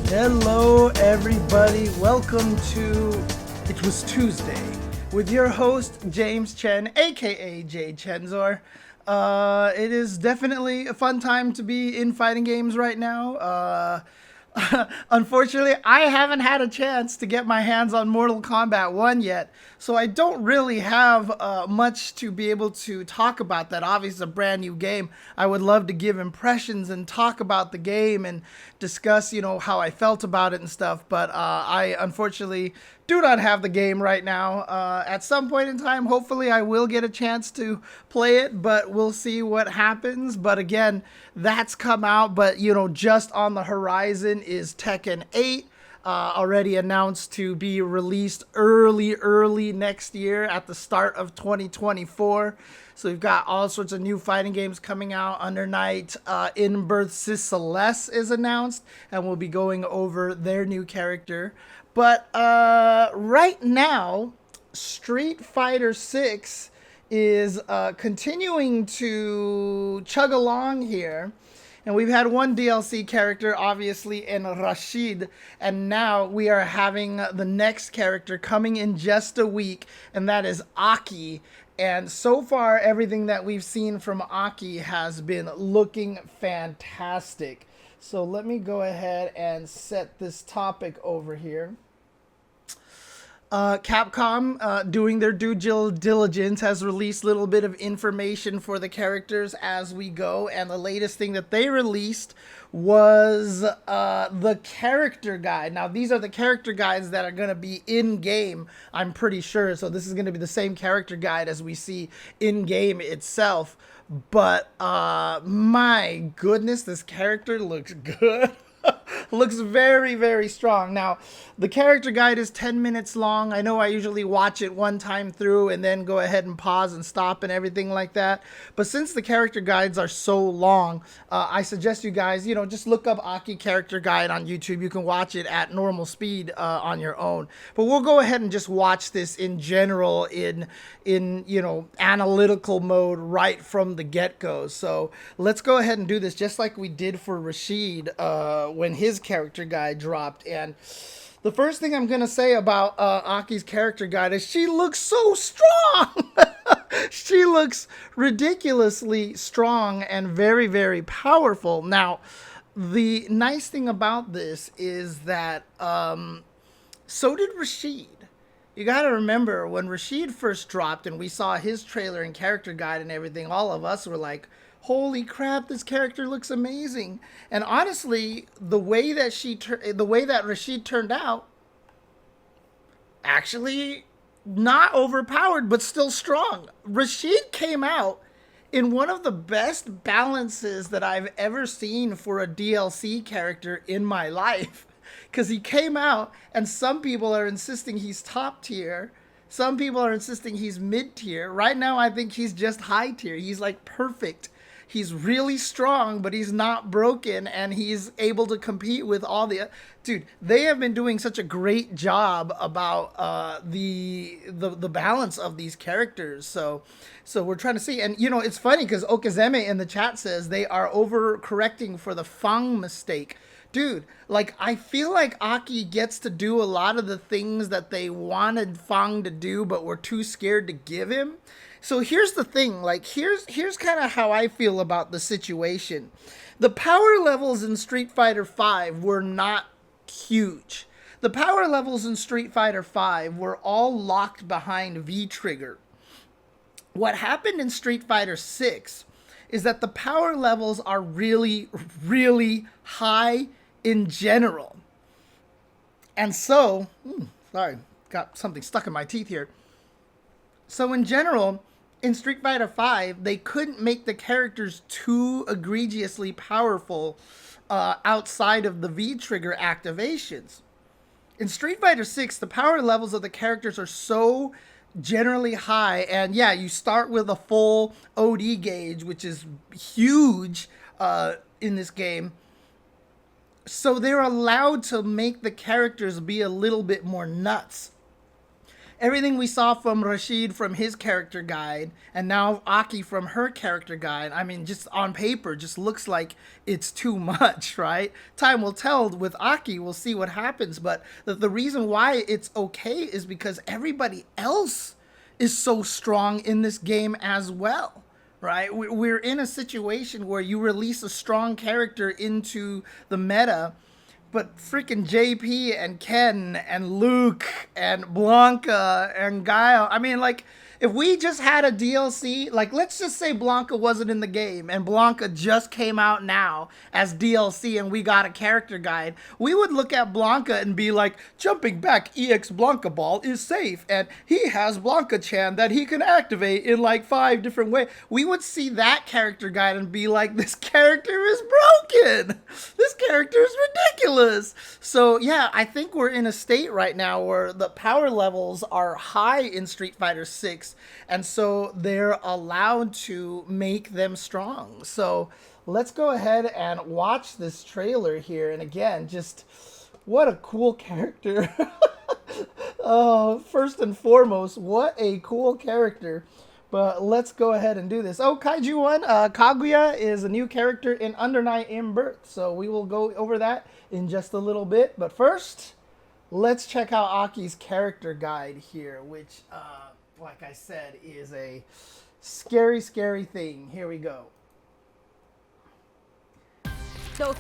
Hello, everybody. Welcome to It Was Tuesday with your host, James Chen, A.K.I. J. Chenzor. It is definitely a fun time to be in fighting games right now. Unfortunately, I haven't had a chance to get my hands on Mortal Kombat 1 yet, so I don't really have much to be able to talk about that. Obviously, it's a brand new game. I would love to give impressions and talk about the game and discuss, how I felt about it and stuff, but I unfortunately do not have the game right now. At some point in time, hopefully I will get a chance to play it, but we'll see what happens. But again, that's come out, but just on the horizon is Tekken 8, already announced to be released early next year at the start of 2024. So we've got all sorts of new fighting games coming out. Under Night, In Birth Celeste is announced, and we'll be going over their new character. But right now, Street Fighter 6 is continuing to chug along here. And we've had one DLC character, obviously, in Rashid. And now we are having the next character coming in just a week, and that is A.K.I. And so far, everything that we've seen from A.K.I has been looking fantastic. So let me go ahead and set this topic over here. Capcom, doing their due diligence, has released a little bit of information for the characters as we go. And the latest thing that they released was the character guide. Now, these are the character guides that are going to be in-game, I'm pretty sure. So this is going to be the same character guide as we see in-game itself. But my goodness, this character looks good. Looks very strong. Now, the character guide is 10 minutes long. I know I usually watch it one time through and then go ahead and pause and stop and everything like that. But since the character guides are so long, I suggest you guys, just look up A.K.I character guide on YouTube. You can watch it at normal speed on your own. But we'll go ahead and just watch this in general in analytical mode right from the get-go. So let's go ahead and do this just like we did for Rashid when his character guide dropped. And the first thing I'm going to say about A.K.I.'s character guide is she looks so strong. She looks ridiculously strong and very powerful. Now, the nice thing about this is that so did Rashid. You got to remember, when Rashid first dropped and we saw his trailer and character guide and everything, all of us were like, holy crap, this character looks amazing. And honestly, the way that Rashid turned out, actually not overpowered, but still strong. Rashid came out in one of the best balances that I've ever seen for a DLC character in my life. Because he came out, and some people are insisting he's top tier. Some people are insisting he's mid tier. Right now, I think he's just high tier. He's like perfect. He's really strong, but he's not broken, and he's able to compete with all the... Dude, they have been doing such a great job about the balance of these characters. So we're trying to see. And, it's funny because Okazeme in the chat says they are overcorrecting for the F.A.N.G mistake. Dude, I feel like A.K.I gets to do a lot of the things that they wanted F.A.N.G to do, but were too scared to give him. So here's the thing, here's kind of how I feel about the situation. The power levels in Street Fighter V were not huge. The power levels in Street Fighter V were all locked behind V-trigger. What happened in Street Fighter 6 is that the power levels are really high in general. And so, sorry, got something stuck in my teeth here. So in general, in Street Fighter V, they couldn't make the characters too egregiously powerful outside of the V-trigger activations. In Street Fighter 6, the power levels of the characters are so generally high, and yeah, you start with a full OD gauge, which is huge in this game. So they're allowed to make the characters be a little bit more nuts. everything we saw from Rashid from his character guide, and now Aki from her character guide, I mean, just on paper, just looks like it's too much, right? Time will tell with Aki, we'll see what happens, but the reason why it's okay is because everybody else is so strong in this game as well. Right? We're in a situation where you release a strong character into the meta, but freaking JP and Ken and Luke and Blanca and Guile, I mean, like, if we just had a DLC, like, let's just say Blanca wasn't in the game and Blanca just came out now as DLC and we got a character guide, we would look at Blanca and be like, jumping back EX Blanca Ball is safe and he has Blanca Chan that he can activate in like 5 different ways. We would see that character guide and be like, this character is broken. This character is ridiculous. So yeah, I think we're in a state right now where the power levels are high in Street Fighter 6. And so they're allowed to make them strong. So let's go ahead and watch this trailer here. And again, just what a cool character. First and foremost, what a cool character. But let's go ahead and do this. Oh, Kaiju 1, Kaguya is a new character in Under Night in Birth. So we will go over that in just a little bit. But first, let's check out Aki's character guide here, which... like I said, is a scary, scary thing. Here we go. So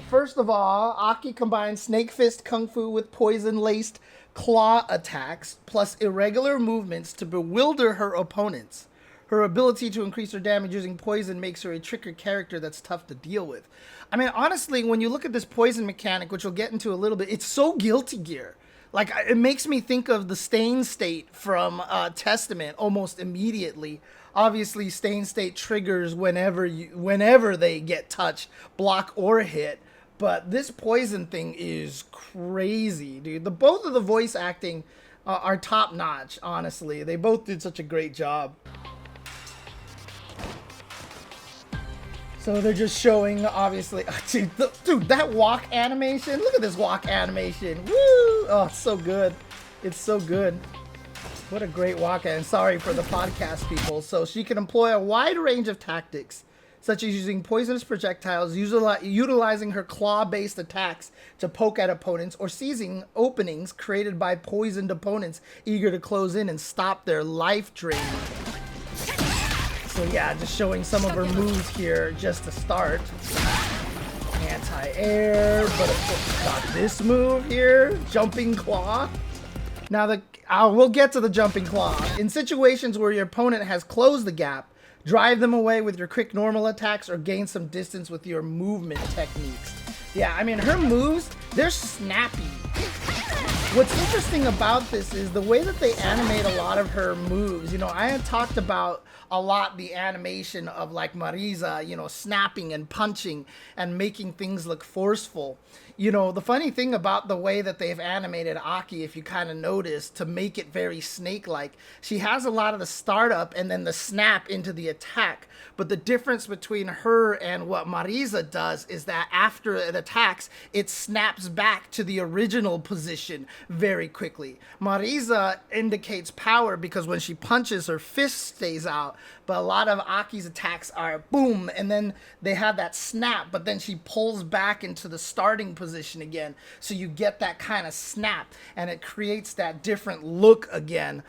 first of all, Aki combines Snake Fist Kung Fu with poison-laced claw attacks, plus irregular movements to bewilder her opponents. Her ability to increase her damage using poison makes her a tricker character that's tough to deal with. I mean, honestly, when you look at this poison mechanic, which we'll get into a little bit, it's so Guilty Gear. Like, it makes me think of the Stain State from Testament almost immediately. Obviously, Stain State triggers whenever they get touched, block or hit. But this poison thing is crazy, dude. Both of the voice acting are top notch, honestly. They both did such a great job. So they're just showing, obviously, dude, that walk animation. Look at this walk animation. Woo! Oh, it's so good. It's so good. What a great walk. And sorry for the podcast people. So she can employ a wide range of tactics, such as using poisonous projectiles, utilizing her claw-based attacks to poke at opponents, or seizing openings created by poisoned opponents eager to close in and stop their life drain. So yeah, just showing some of her moves here just to start. Anti-air, but of course got this move here, jumping claw. Now we'll get to the jumping claw. In situations where your opponent has closed the gap, drive them away with your quick normal attacks or gain some distance with your movement techniques. Yeah, I mean, her moves, they're snappy. What's interesting about this is the way that they animate a lot of her moves. You know, I had talked about a lot the animation of like Marisa, you know, snapping and punching and making things look forceful. You know, the funny thing about the way that they've animated Aki, if you kind of notice, to make it very snake-like, she has a lot of the startup and then the snap into the attack. But the difference between her and what Marisa does is that after it attacks, it snaps back to the original position very quickly. Marisa indicates power because when she punches, her fist stays out. But a lot of Aki's attacks are boom, and then they have that snap, but then she pulls back into the starting position again. So you get that kind of snap, and it creates that different look again.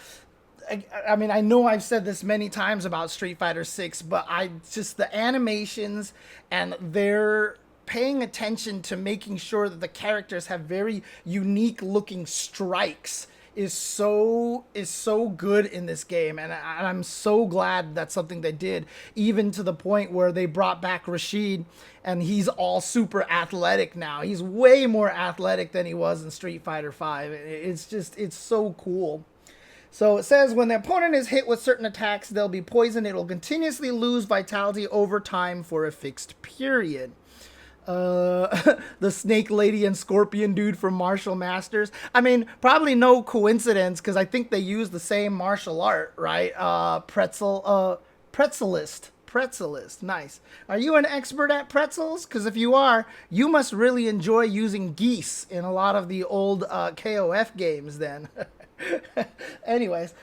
I mean, I know I've said this many times about Street Fighter 6, but the animations and their paying attention to making sure that the characters have very unique looking strikes is so good in this game, and I'm so glad that's something they did, even to the point where they brought back Rashid, and he's all super athletic now. He's way more athletic than he was in Street Fighter 5. It's so cool. So it says when the opponent is hit with certain attacks, they'll be poisoned. It'll continuously lose vitality over time for a fixed period. The Snake Lady and Scorpion dude from Martial Masters. I mean, probably no coincidence, because I think they use the same martial art, right? Pretzelist. Pretzelist. Nice. Are you an expert at pretzels? Because if you are, you must really enjoy using geese in a lot of the old KOF games then. Anyways,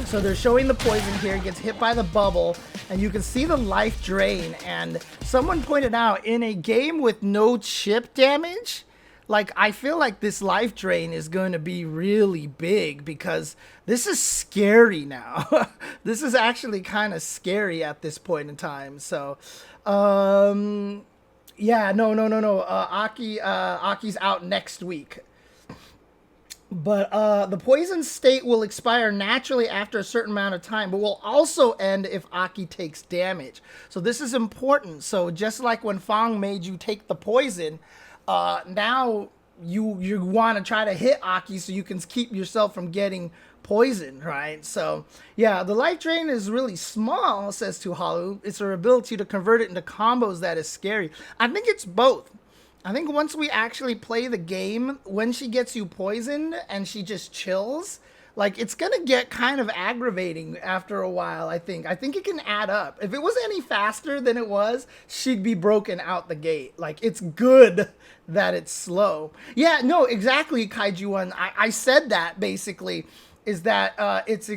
so they're showing the poison here. It gets hit by the bubble, and you can see the life drain. And someone pointed out, in a game with no chip damage, like, I feel like this life drain is going to be really big because this is scary now. This is actually kind of scary at this point in time. So, yeah, no. Aki's out next week. But the poison state will expire naturally after a certain amount of time, but will also end if Aki takes damage. So this is important. So just like when F.A.N.G made you take the poison, now you want to try to hit Aki so you can keep yourself from getting poisoned, right? So yeah, the life drain is really small, says Tuhalu. It's her ability to convert it into combos that is scary. I think it's both. I think once we actually play the game, when she gets you poisoned and she just chills, like, it's gonna get kind of aggravating after a while, I think. I think it can add up. If it was any faster than it was, she'd be broken out the gate. Like, it's good that it's slow. Yeah, no, exactly, Kaiju1. I said that, basically, is that it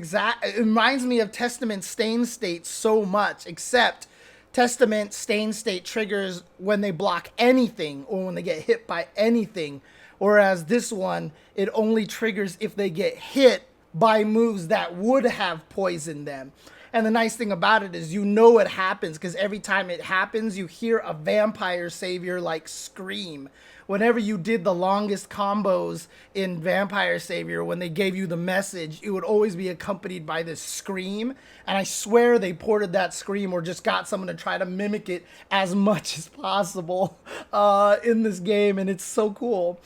reminds me of Testament Stain State so much, except Testament Stain State triggers when they block anything or when they get hit by anything, whereas this one, it only triggers if they get hit by moves that would have poisoned them. And the nice thing about it is you know it happens because every time it happens, you hear a vampire savior like scream. Whenever you did the longest combos in Vampire Savior, when they gave you the message, it would always be accompanied by this scream. And I swear they ported that scream or just got someone to try to mimic it as much as possible in this game. And it's so cool.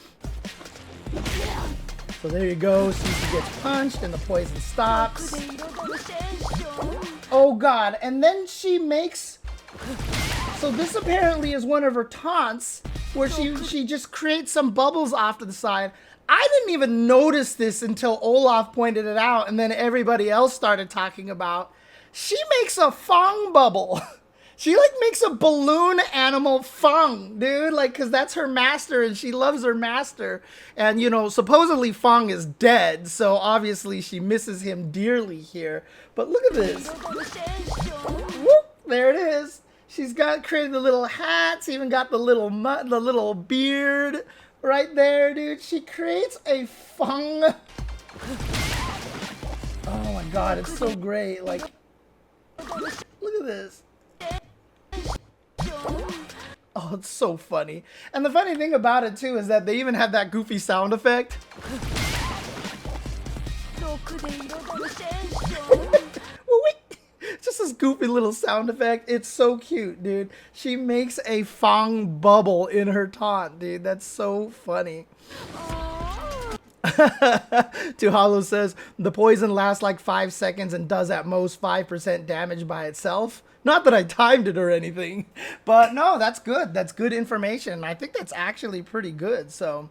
So there you go. Susie gets punched and the poison stops. Oh god. And then she makes... So this apparently is one of her taunts, where she just creates some bubbles off to the side. I didn't even notice this until Olaf pointed it out, and then everybody else started talking about. She makes a F.A.N.G bubble. She like makes a balloon animal F.A.N.G, dude, like, because that's her master and she loves her master. And, you know, supposedly F.A.N.G is dead, so obviously she misses him dearly here. But look at this. Whoop, there it is. She's created the little hats, even got the little beard right there, dude. She creates a F.A.N.G. Oh my god, it's so great. Like, look at this. Oh, it's so funny. And the funny thing about it too is that they even have that goofy sound effect. Just this goofy little sound effect. It's so cute, dude. She makes a F.A.N.G bubble in her taunt, dude. That's so funny. Tuhalu says, the poison lasts like 5 seconds and does at most 5% damage by itself. Not that I timed it or anything, but no, that's good. That's good information. I think that's actually pretty good. So,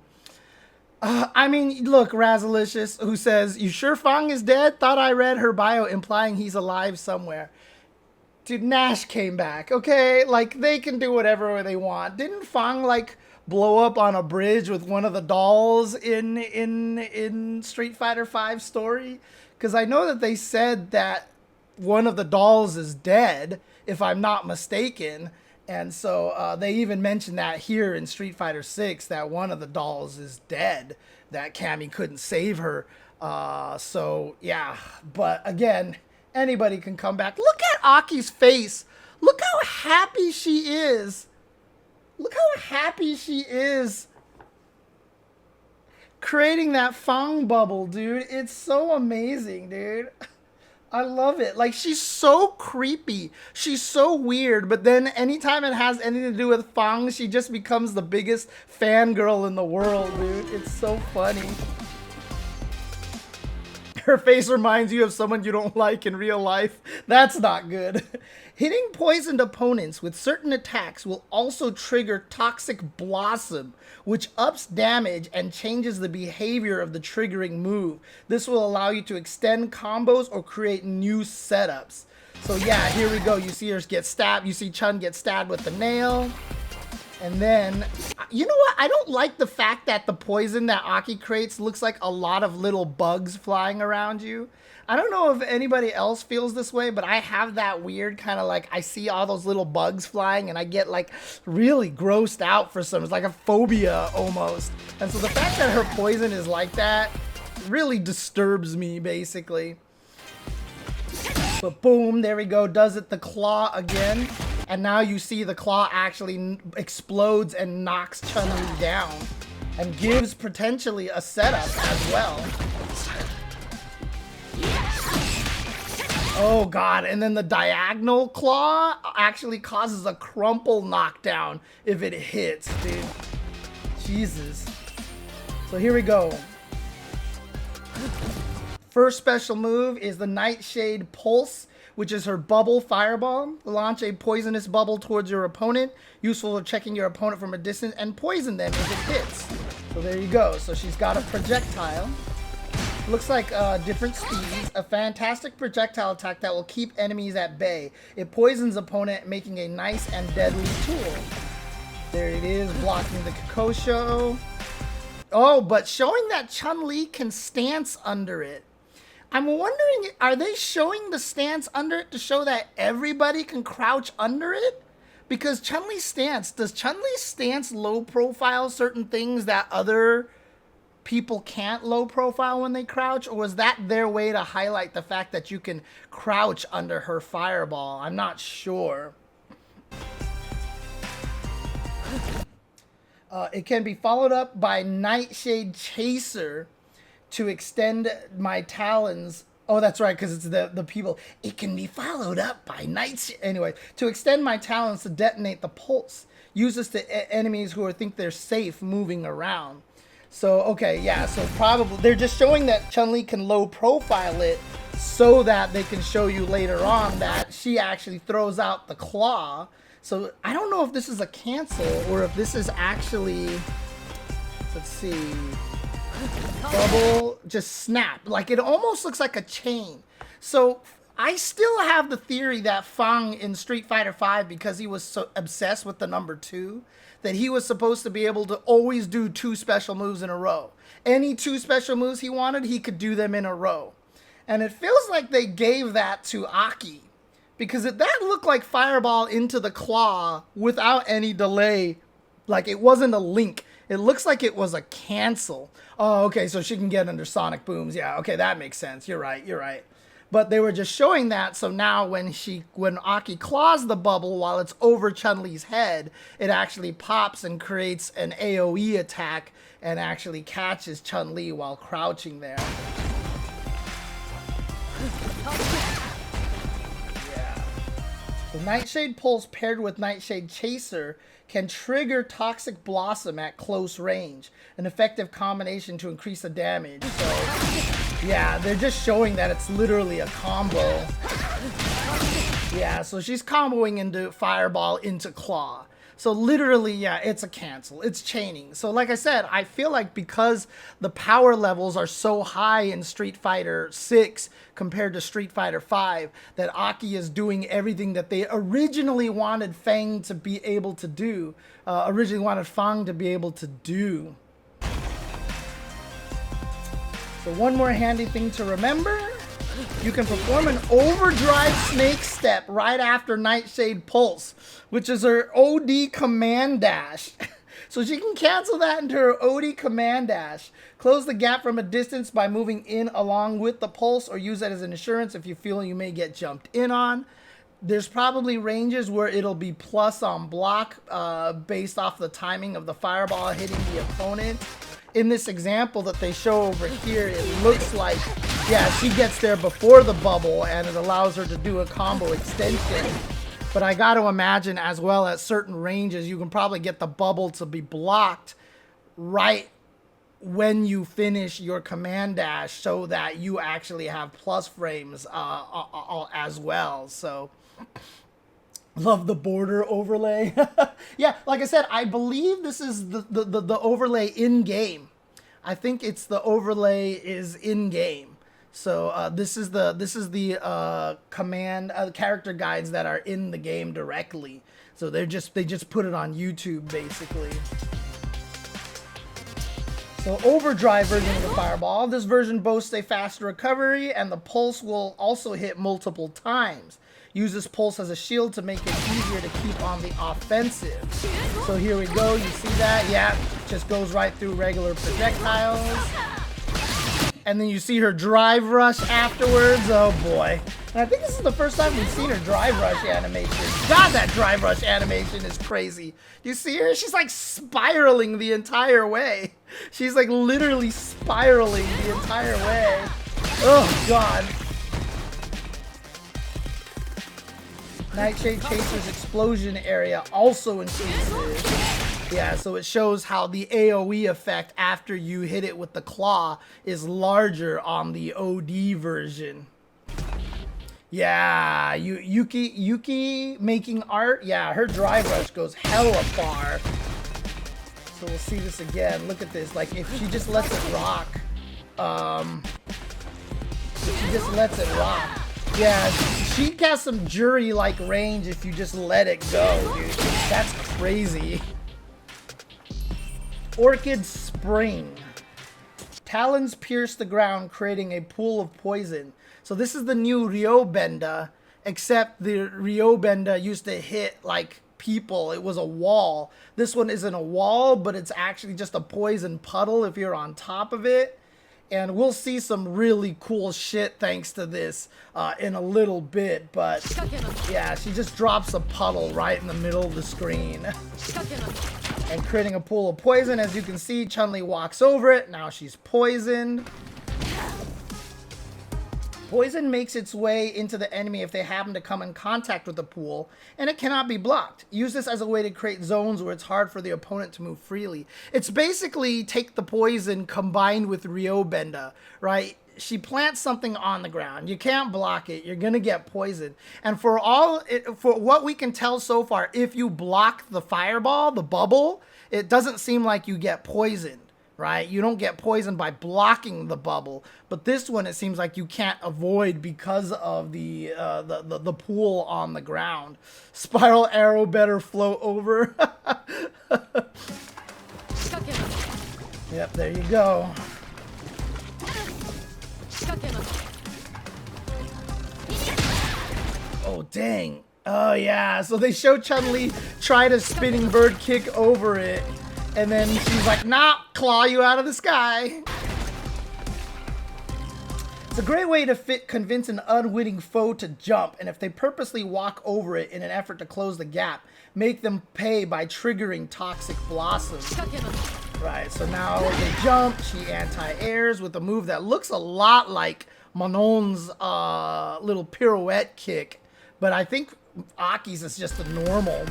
I mean, look, Razalicious, who says, you sure F.A.N.G is dead? Thought I read her bio implying he's alive somewhere. Dude, Nash came back, okay? Like, they can do whatever they want. Didn't F.A.N.G, like, blow up on a bridge with one of the dolls in Street Fighter V story? Because I know that they said that one of the dolls is dead, if I'm not mistaken. And so they even mentioned that here in Street Fighter 6, that one of the dolls is dead, that Cammy couldn't save her. So, yeah. But again, anybody can come back. Look at Aki's face. Look how happy she is. Look how happy she is creating that F.A.N.G bubble, dude. It's so amazing, dude. I love it. Like, she's so creepy. She's so weird. But then anytime it has anything to do with F.A.N.G, she just becomes the biggest fangirl in the world, dude. It's so funny. Her face reminds you of someone you don't like in real life. That's not good. Hitting poisoned opponents with certain attacks will also trigger Toxic Blossom, which ups damage and changes the behavior of the triggering move. This will allow you to extend combos or create new setups. So yeah, here we go. You see her get stabbed. You see Chen get stabbed with the nail. And then, you know what? I don't like the fact that the poison that A.K.I creates looks like a lot of little bugs flying around you. I don't know if anybody else feels this way, but I have that weird kind of like, I see all those little bugs flying and I get like really grossed out for some. It's like a phobia almost. And so the fact that her poison is like that really disturbs me, basically. But boom, there we go. Does it the claw again. And now you see the claw actually explodes and knocks Chun-Li down. And gives potentially a setup as well. Oh god, and then the diagonal claw actually causes a crumple knockdown if it hits, dude. Jesus. So here we go. First special move is the Nightshade Pulse, which is her bubble fireball. Launch a poisonous bubble towards your opponent, useful for checking your opponent from a distance, and poison them if it hits. So there you go. So she's got a projectile. Looks like different speeds. A fantastic projectile attack that will keep enemies at bay. It poisons opponent, making a nice and deadly tool. There it is, blocking the Kokosho. Oh, but showing that Chun-Li can stance under it. I'm wondering, are they showing the stance under it to show that everybody can crouch under it? Because Chun-Li's stance, does Chun-Li's stance low profile certain things that other people can't low profile when they crouch? Or was that their way to highlight the fact that you can crouch under her fireball? I'm not sure. It can be followed up by Nightshade Chaser to extend my talons. Oh, that's right, because it's the people. It can be followed up by Nightshade. Anyway, to extend my talons to detonate the pulse. Use this to enemies who think they're safe moving around. So, okay, yeah, so probably they're just showing that Chun-Li can low profile it so that they can show you later on that she actually throws out the claw. So I don't know if this is a cancel or if this is actually, let's see, bubble, just snap. Like it almost looks like a chain. So I still have the theory that F.A.N.G in Street Fighter V, because he was so obsessed with the number 2, that he was supposed to be able to always do 2 special moves in a row. Any 2 special moves he wanted, he could do them in a row. And it feels like they gave that to A.K.I, because that looked like fireball into the claw without any delay. Like it wasn't a link. It looks like it was a cancel. Oh, okay, so she can get under sonic booms. Yeah, okay, that makes sense. You're right, you're right. But they were just showing that, so now when A.K.I claws the bubble while it's over Chun-Li's head, it actually pops and creates an AoE attack and actually catches Chun-Li while crouching there. Yeah. So Nightshade Pulse paired with Nightshade Chaser can trigger Toxic Blossom at close range, an effective combination to increase the damage. So yeah, they're just showing that it's literally a combo. Yeah, so she's comboing into Fireball into Claw. So literally, yeah, it's a cancel. It's chaining. So like I said, I feel like because the power levels are so high in Street Fighter 6 compared to Street Fighter 5, that A.K.I is doing everything that they originally wanted F.A.N.G to be able to do. Originally wanted F.A.N.G to be able to do. So one more handy thing to remember. You can perform an overdrive snake step right after Nightshade Pulse, which is her OD command dash. So she can cancel that into her OD command dash. Close the gap from a distance by moving in along with the pulse, or use that as an insurance if you feel you may get jumped in on. There's probably ranges where it'll be plus on block based off the timing of the fireball hitting the opponent. In this example that they show over here, it looks like, yeah, she gets there before the bubble and it allows her to do a combo extension. But I got to imagine as well at certain ranges, you can probably get the bubble to be blocked right when you finish your command dash so that you actually have plus frames as well. So love the border overlay. Yeah, like I said, I believe this is the overlay in game. I think it's the overlay is in game. So this is the command character guides that are in the game directly. So they just put it on YouTube basically. So overdrive version of the fireball. This version boasts a faster recovery, and the pulse will also hit multiple times. Use this pulse as a shield to make it easier to keep on the offensive. So here we go, you see that? Yeah, just goes right through regular projectiles. And then you see her drive rush afterwards. Oh boy. And I think this is the first time we've seen her drive rush animation. God, that drive rush animation is crazy. Do you see her? She's like spiraling the entire way. She's like literally spiraling the entire way. Oh god. Nightshade Chaser's explosion area also increases. Yeah, so it shows how the AoE effect after you hit it with the claw is larger on the OD version. Yeah, Yuki making art. Yeah, her drive rush goes hella far. So we'll see this again. Look at this. Like if she just lets it rock, if she just lets it rock. Yeah, she has some jury-like range if you just let it go, dude. That's crazy. Orchid Spring. Talons pierce the ground, creating a pool of poison. So this is the new Ryobenda, except the Ryobenda used to hit like people. It was a wall. This one isn't a wall, but it's actually just a poison puddle if you're on top of it. And we'll see some really cool shit thanks to this in a little bit. But yeah, she just drops a puddle right in the middle of the screen. And creating a pool of poison. As you can see, Chun-Li walks over it. Now she's poisoned. Poison makes its way into the enemy if they happen to come in contact with the pool, and it cannot be blocked. Use this as a way to create zones where it's hard for the opponent to move freely. It's basically take the poison combined with Ryobenda, right? She plants something on the ground. You can't block it. You're gonna get poisoned. And for what we can tell so far, if you block the fireball, the bubble, it doesn't seem like you get poisoned. Right? You don't get poisoned by blocking the bubble, but this one it seems like you can't avoid because of the pool on the ground. Spiral arrow better float over. Yep, there you go. Oh dang. Oh yeah, so they show Chun-Li try to spinning bird kick over it. And then she's like, nah, claw you out of the sky. It's a great way to convince an unwitting foe to jump, and if they purposely walk over it in an effort to close the gap, make them pay by triggering Toxic Blossom. Right, so now they jump, she anti-airs with a move that looks a lot like Manon's little pirouette kick, but I think Aki's is just a normal.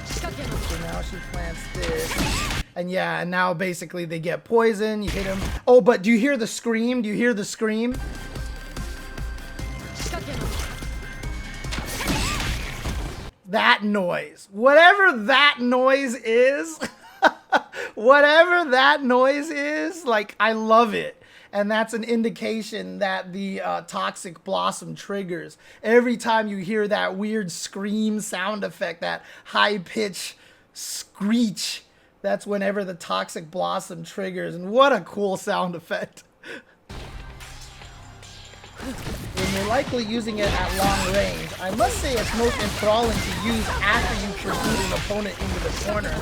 So now she plants this. And yeah, and now basically they get poison. You hit him. Oh, but do you hear the scream? Do you hear the scream? That noise. Whatever that noise is. Whatever that noise is, like, I love it. And that's an indication that the Toxic Blossom triggers. Every time you hear that weird scream sound effect, that high-pitch screech, that's whenever the Toxic Blossom triggers. And what a cool sound effect. When you're likely using it at long range, I must say it's most enthralling to use after you pursue an opponent into the corner.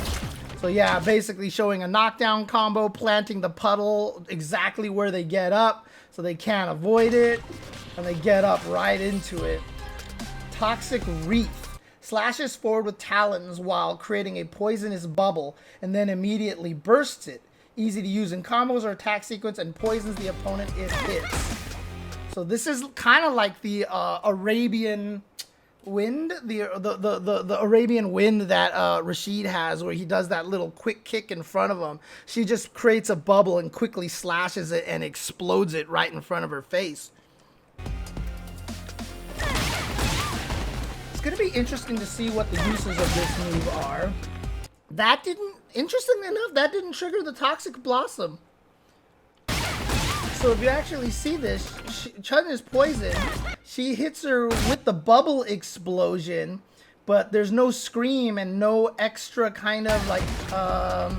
So yeah, basically showing a knockdown combo, planting the puddle exactly where they get up so they can't avoid it, and they get up right into it. Toxic Wreath. Slashes forward with talons while creating a poisonous bubble and then immediately bursts it. Easy to use in combos or attack sequence and poisons the opponent if hits. So this is kind of like the Arabian, wind, the Arabian wind that Rashid has, where he does that little quick kick in front of him. She just creates a bubble and quickly slashes it and explodes it right in front of her face. It's going to be interesting to see what the uses of this move are. That didn't, interestingly enough, that didn't trigger the Toxic Blossom. So if you actually see this, Chen is poisoned. She hits her with the bubble explosion, but there's no scream and no extra kind of like a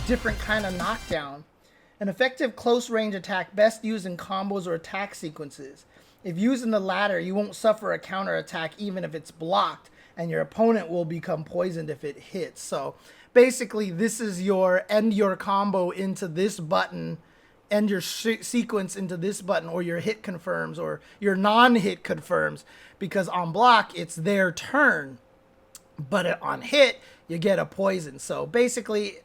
different kind of knockdown. An effective close range attack best used in combos or attack sequences. If used in the latter, you won't suffer a counter attack even if it's blocked, and your opponent will become poisoned if it hits. So basically, this is your end your combo into this button, end your sequence into this button, or your hit confirms, or your non-hit confirms, because on block, it's their turn. But on hit, you get a poison. So basically,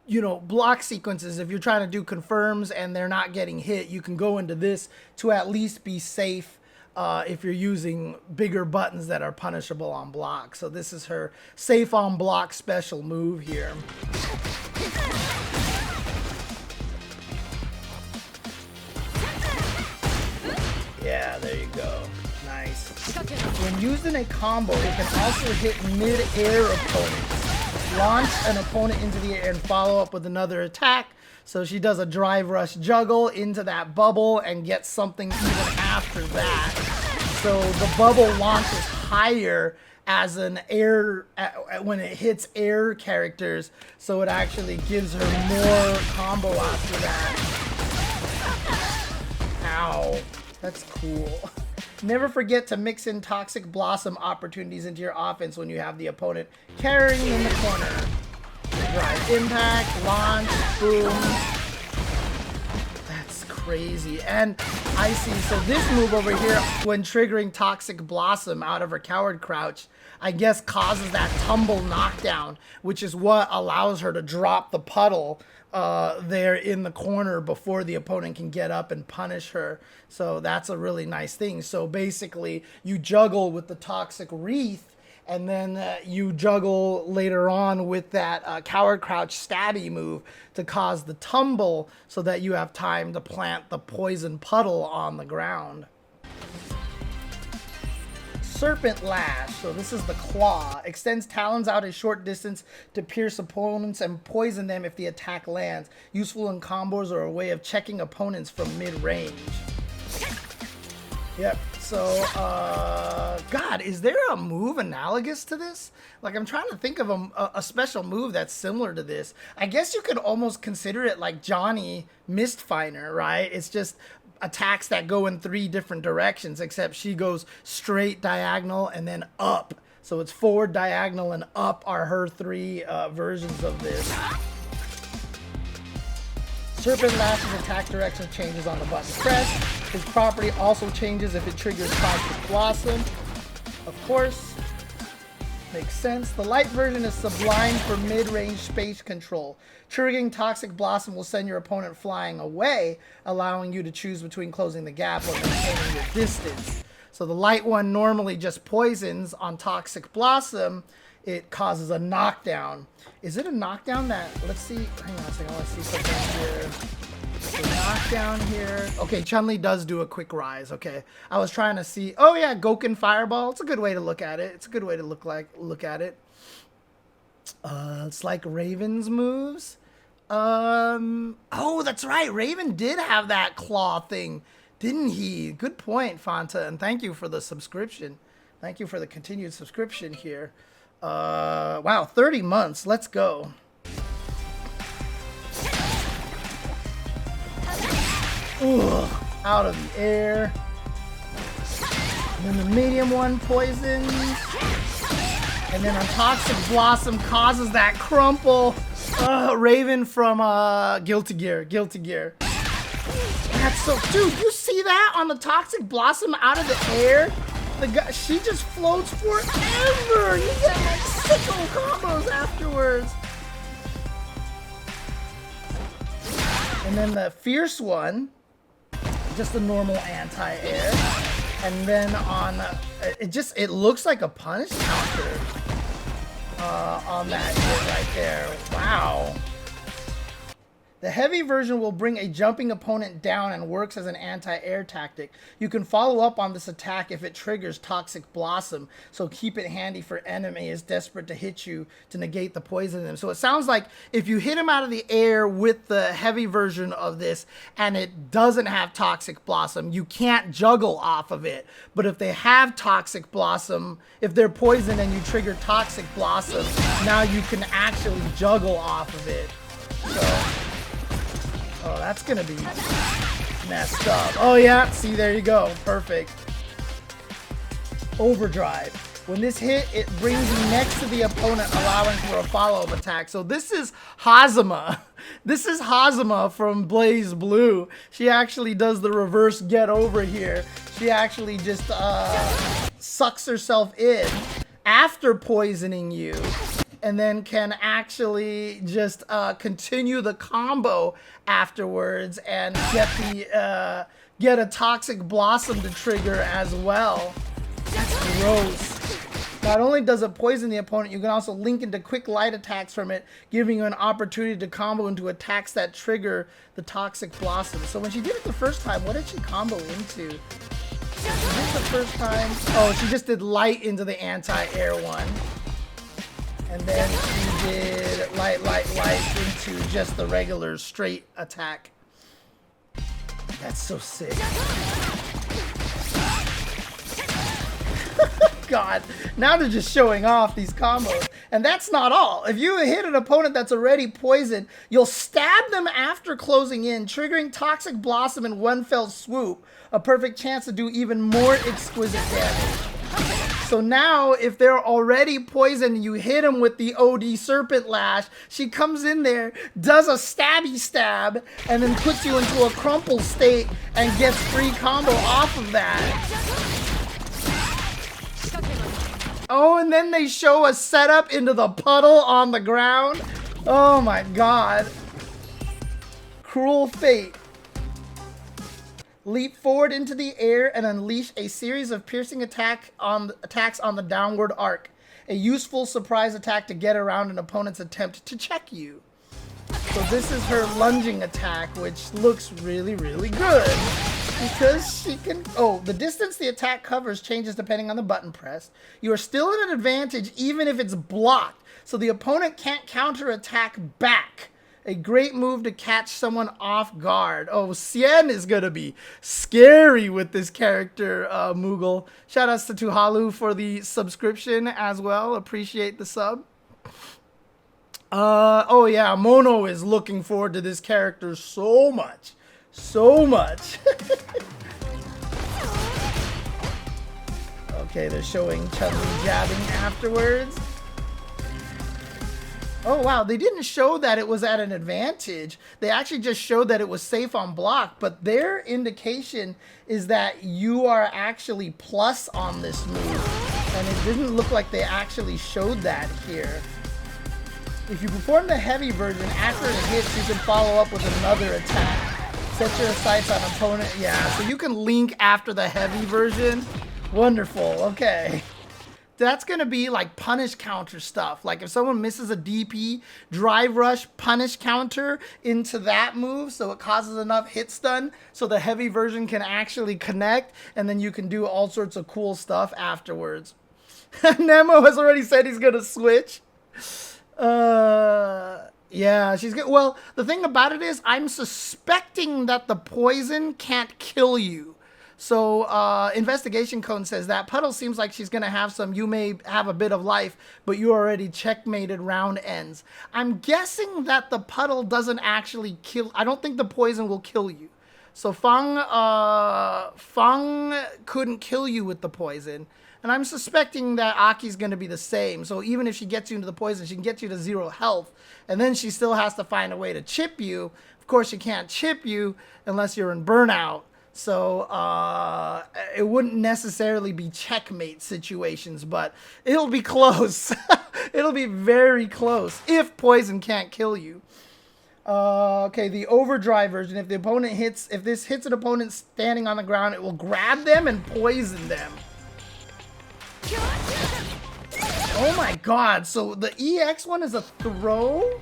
you know, block sequences, if you're trying to do confirms and they're not getting hit, you can go into this to at least be safe if you're using bigger buttons that are punishable on block. So this is her safe on block special move here. Yeah, there you go. Nice. When used in a combo, it can also hit mid-air opponents. Launch an opponent into the air and follow up with another attack. So she does a drive rush juggle into that bubble and gets something even after that. So the bubble launches higher as an air, when it hits air characters. So it actually gives her more combo after that. Ow. That's cool. Never forget to mix in Toxic Blossom opportunities into your offense when you have the opponent carrying in the corner. Drive impact, launch, boom. That's crazy. And I see, so this move over here, when triggering Toxic Blossom out of her coward crouch, I guess causes that tumble knockdown, which is what allows her to drop the puddle there in the corner before the opponent can get up and punish her. So that's a really nice thing. So basically, you juggle with the Toxic Wreath, and then you juggle later on with that coward crouch stabby move to cause the tumble so that you have time to plant the poison puddle on the ground. Serpent Lash, so this is the claw, extends talons out a short distance to pierce opponents and poison them if the attack lands. Useful in combos or a way of checking opponents from mid-range. Yep, so, God, is there a move analogous to this? Like, I'm trying to think of a special move that's similar to this. I guess you could almost consider it like Johnny Mistfinder, right? It's just attacks that go in 3 different directions, except she goes straight, diagonal, and then up. So it's forward, diagonal, and up are her 3 versions of this. Serpent Lash's attack direction changes on the button press. His property also changes if it triggers Toxic Blossom. Of course, makes sense. The light version is sublime for mid-range space control. Triggering Toxic Blossom will send your opponent flying away, allowing you to choose between closing the gap or maintaining your distance. So the light one normally just poisons. On Toxic Blossom, it causes a knockdown. Is it a knockdown that, let's see, hang on a second, let's see something here. So knockdown here. Okay, Chun-Li does do a quick rise. Okay, I was trying to see. Oh yeah, Goken Fireball. It's a good way to look at it. It's a good way to look at it. It's like Raven's moves. Oh, that's right. Raven did have that claw thing, didn't he? Good point, Fanta, and thank you for the subscription. Thank you for the continued subscription here. Wow, 30 months. Let's go. Ugh, out of the air. And then the medium one poisons. And then a Toxic Blossom causes that crumple. Raven from Guilty Gear. Guilty Gear. That's so... Dude, you see that on the Toxic Blossom out of the air? The guy, she just floats forever. You get like sicko combos afterwards. And then the Fierce one, just a normal anti-air. And then on, it looks like a punish counter on that hit right there. Wow. The heavy version will bring a jumping opponent down and works as an anti-air tactic. You can follow up on this attack if it triggers Toxic Blossom, so keep it handy for enemies desperate to hit you to negate the poison in them. So it sounds like if you hit him out of the air with the heavy version of this and it doesn't have Toxic Blossom, you can't juggle off of it. But if they have Toxic Blossom, if they're poisoned and you trigger Toxic Blossom, now you can actually juggle off of it. So... oh, that's gonna be messed up. Oh yeah, see, there you go. Perfect. Overdrive. When this hit, it brings you next to the opponent, allowing for a follow-up attack. So this is Hazama. This is Hazama from Blaze Blue. She actually does the reverse get over here. She actually just sucks herself in after poisoning you, and then can actually just continue the combo afterwards and get a Toxic Blossom to trigger as well. That's gross. Not only does it poison the opponent, you can also link into quick light attacks from it, giving you an opportunity to combo into attacks that trigger the Toxic Blossom. So when she did it the first time, what did she combo into? She did it the first time. Oh, she just did light into the anti-air one. And then she did light into just the regular straight attack. That's so sick. God, now they're just showing off these combos. And that's not all. If you hit an opponent that's already poisoned, you'll stab them after closing in, triggering Toxic Blossom in one fell swoop. A perfect chance to do even more exquisite damage. So now, if they're already poisoned, you hit them with the OD Serpent Lash, she comes in there, does a stabby stab, and then puts you into a crumple state and gets free combo off of that. Oh, and then they show a setup into the puddle on the ground. Oh my god. Cruel fate. Leap forward into the air and unleash a series of piercing attacks on the downward arc. A useful surprise attack to get around an opponent's attempt to check you. So this is her lunging attack, which looks really, really good. Because she can... oh, the distance the attack covers changes depending on the button pressed. You are still at an advantage even if it's blocked, so the opponent can't counterattack back. A great move to catch someone off guard. Oh, Chen is going to be scary with this character, Moogle. Shoutouts to Tuhalu for the subscription as well. Appreciate the sub. Oh yeah, Mono is looking forward to this character so much. So much. Okay, they're showing Chun-Li jabbing afterwards. Oh wow, they didn't show that it was at an advantage. They actually just showed that it was safe on block, but their indication is that you are actually plus on this move. And it didn't look like they actually showed that here. If you perform the heavy version, after it hits, you can follow up with another attack. Set your sights on opponent. Yeah, so you can link after the heavy version. Wonderful, okay. That's going to be like punish counter stuff. Like if someone misses a DP, drive rush, punish counter into that move so it causes enough hit stun so the heavy version can actually connect, and then you can do all sorts of cool stuff afterwards. Nemo has already said he's going to switch. Yeah, she's good. Well, the thing about it is I'm suspecting that the poison can't kill you. So, Investigation Cone says that Puddle seems like she's going to have some, you may have a bit of life, but you already checkmated round ends. I'm guessing that the Puddle doesn't actually kill, I don't think the poison will kill you. So F.A.N.G couldn't kill you with the poison. And I'm suspecting that Aki's going to be the same. So even if she gets you into the poison, she can get you to 0 health. And then she still has to find a way to chip you. Of course, she can't chip you unless you're in burnout. So it wouldn't necessarily be checkmate situations, but it'll be close. It'll be very close if poison can't kill you. Okay, the overdrive version. If this hits an opponent standing on the ground, it will grab them and poison them. Oh my god, so the EX one is a throw?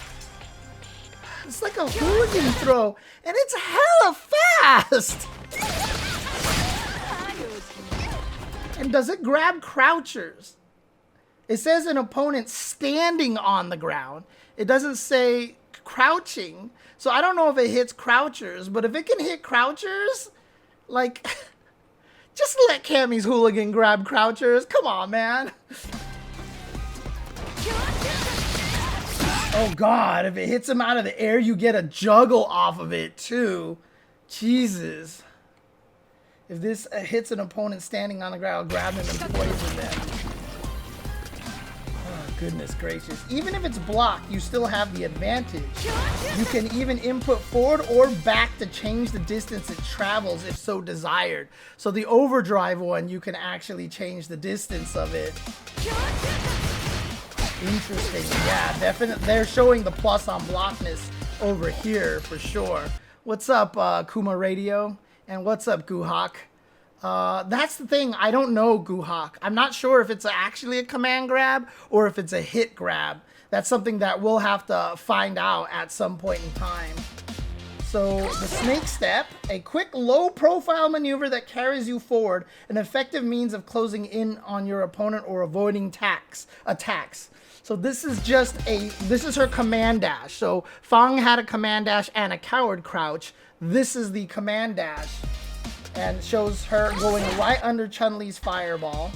It's like a hooligan throw, and it's hella fast! And does it grab crouchers? It says an opponent standing on the ground. It doesn't say crouching. So I don't know if it hits crouchers, but if it can hit crouchers, like, just let Cammy's hooligan grab crouchers. Come on, man. Oh god, if it hits him out of the air, you get a juggle off of it too. Jesus. If this hits an opponent standing on the ground, grab him and poison them. Oh, goodness gracious. Even if it's blocked, you still have the advantage. You can even input forward or back to change the distance it travels if so desired. So the overdrive one, you can actually change the distance of it. Interesting. Yeah, definitely. They're showing the plus on blockness over here for sure. What's up, Kuma Radio? And what's up, Guhawk? That's the thing. I don't know, Guhawk. I'm not sure if it's actually a command grab or if it's a hit grab. That's something that we'll have to find out at some point in time. So the snake step, a quick low-profile maneuver that carries you forward, an effective means of closing in on your opponent or avoiding attacks. So this is her command dash. So F.A.N.G had a command dash and a coward crouch. This is the command dash, and shows her going right under Chun-Li's fireball.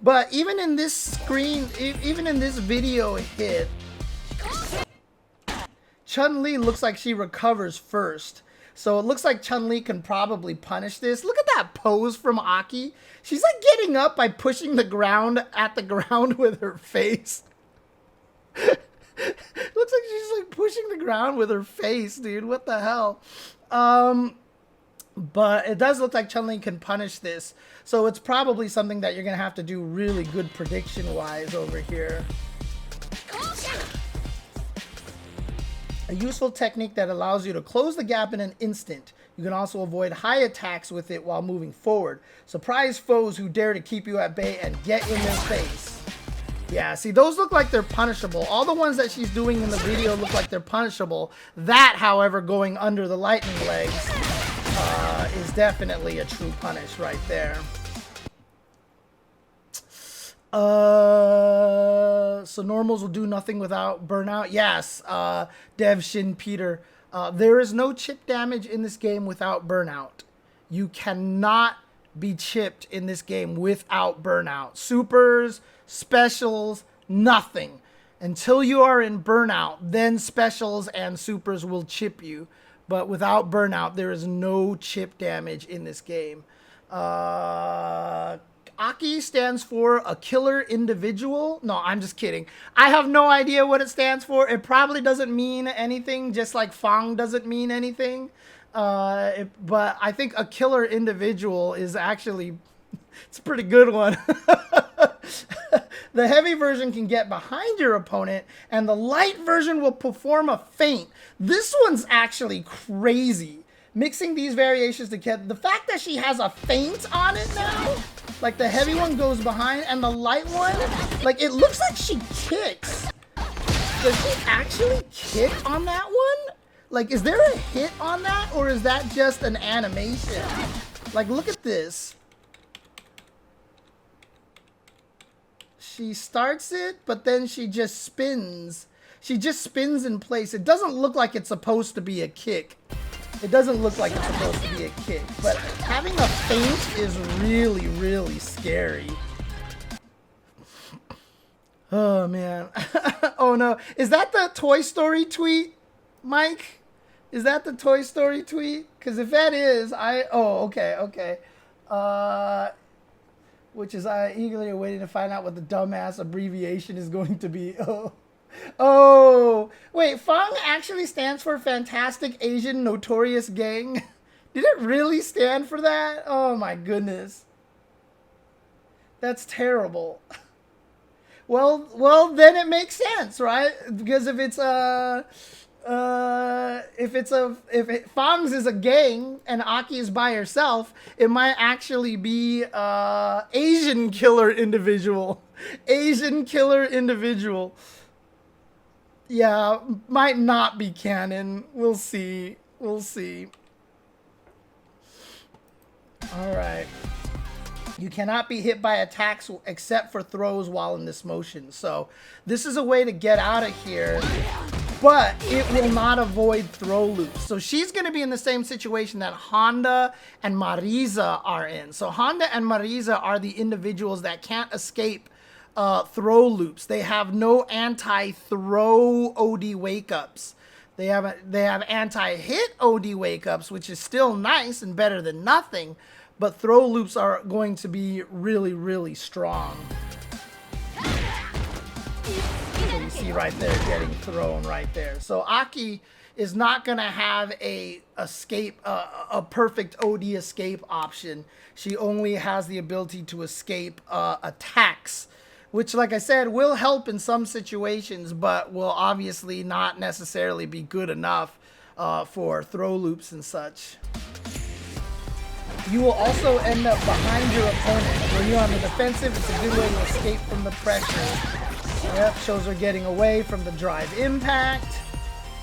But even in this screen, even in this video hit, Chun-Li looks like she recovers first. So it looks like Chun-Li can probably punish this. Look at that pose from A.K.I. She's like getting up by pushing the ground at the ground with her face. Looks like she's like pushing the ground with her face, dude. What the hell? But it does look like Chun-Li can punish this. So it's probably something that you're going to have to do really good prediction-wise over here. A useful technique that allows you to close the gap in an instant. You can also avoid high attacks with it while moving forward. Surprise foes who dare to keep you at bay and get in their face. Yeah, see, those look like they're punishable. All the ones that she's doing in the video look like they're punishable. That, however, going under the lightning legs is definitely a true punish right there. So normals will do nothing without burnout. Yes, Dev Shin Peter. There is no chip damage in this game without burnout. You cannot be chipped in this game without burnout. Supers, specials, nothing. Until you are in burnout, then specials and supers will chip you. But without burnout, there is no chip damage in this game. A.K.I stands for a killer individual. No, I'm just kidding. I have no idea what it stands for. It probably doesn't mean anything, just like F.A.N.G doesn't mean anything. But I think a killer individual is actually, it's a pretty good one. The heavy version can get behind your opponent, and the light version will perform a feint. This one's actually crazy. Mixing these variations together, the fact that she has a feint on it now, like the heavy one goes behind and the light one, like it looks like she kicks. Does she actually kick on that one? Like, is there a hit on that, or is that just an animation? Like, look at this. She starts it, but then she just spins. She just spins in place. It doesn't look like it's supposed to be a kick. It doesn't look like it's supposed to be a kick. But having a feint is really, really scary. Oh, man. Oh, no. Is that the Toy Story tweet, Mike? Is that the Toy Story tweet? Because if that is, oh, okay, okay. Which is I eagerly awaiting to find out what the dumbass abbreviation is going to be. Oh, wait, F.A.N.G actually stands for Fantastic Asian Notorious Gang? Did it really stand for that? Oh my goodness. That's terrible. Well, then it makes sense, right? Because if it's If F.A.N.G is a gang and Aki is by herself, it might actually be Asian killer individual. Asian killer individual. Yeah, might not be canon. We'll see. We'll see. All right. You cannot be hit by attacks except for throws while in this motion. So this is a way to get out of here, but it will not avoid throw loops. So she's going to be in the same situation that Honda and Marisa are in. So Honda and Marisa are the individuals that can't escape throw loops. They have no anti-throw OD wake-ups. They have anti-hit OD wake-ups, which is still nice and better than nothing. But throw loops are going to be really, really strong. So you see right there, getting thrown right there. So Aki is not going to have a perfect OD escape option. She only has the ability to escape attacks, which, like I said, will help in some situations, but will obviously not necessarily be good enough for throw loops and such. You will also end up behind your opponent. When you're on the defensive, it's a good way to escape from the pressure. Yep, shows her getting away from the drive impact.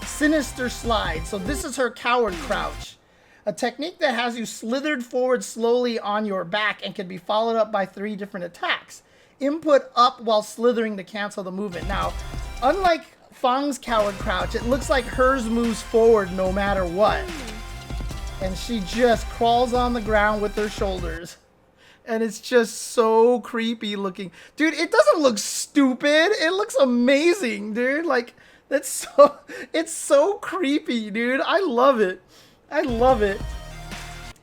Sinister slide. So this is her coward crouch. A technique that has you slithered forward slowly on your back and can be followed up by 3 different attacks. Input up while slithering to cancel the movement. Now, unlike F.A.N.G's coward crouch, it looks like hers moves forward no matter what. And she just crawls on the ground with her shoulders. And it's just so creepy looking. Dude, it doesn't look stupid. It looks amazing, dude. Like, it's so creepy, dude. I love it. I love it.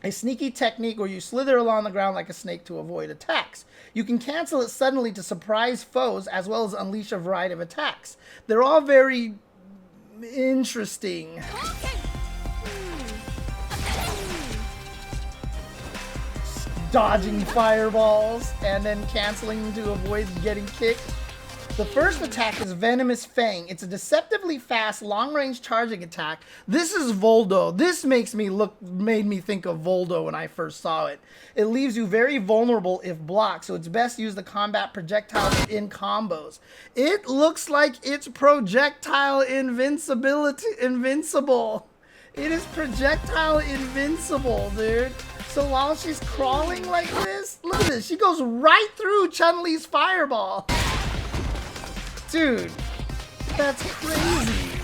A sneaky technique where you slither along the ground like a snake to avoid attacks. You can cancel it suddenly to surprise foes as well as unleash a variety of attacks. They're all very interesting. Dodging fireballs and then canceling to avoid getting kicked. The first attack is Venomous Fang. It's a deceptively fast, long-range charging attack. This is Voldo. This made me think of Voldo when I first saw it. It leaves you very vulnerable if blocked, so it's best to use the combat projectiles in combos. It looks like it's projectile invincible. It is projectile invincible, dude. So while she's crawling like this, look at this. She goes right through Chun-Li's fireball. Dude, that's crazy.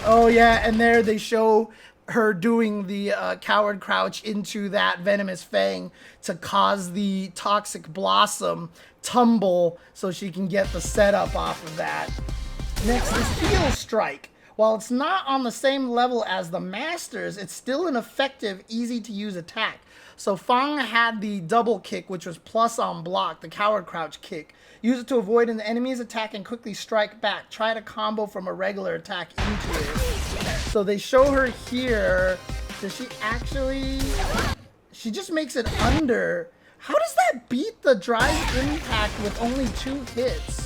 Oh yeah, and there they show her doing the coward crouch into that Venomous Fang to cause the Toxic Blossom tumble so she can get the setup off of that. Next is Heel Strike. While it's not on the same level as the Masters, it's still an effective, easy-to-use attack. So F.A.N.G had the double kick, which was plus on block, the coward crouch kick. Use it to avoid an enemy's attack and quickly strike back. Try to combo from a regular attack into it. So they show her here. Does she actually... She just makes it under. How does that beat the drive impact with only 2 hits?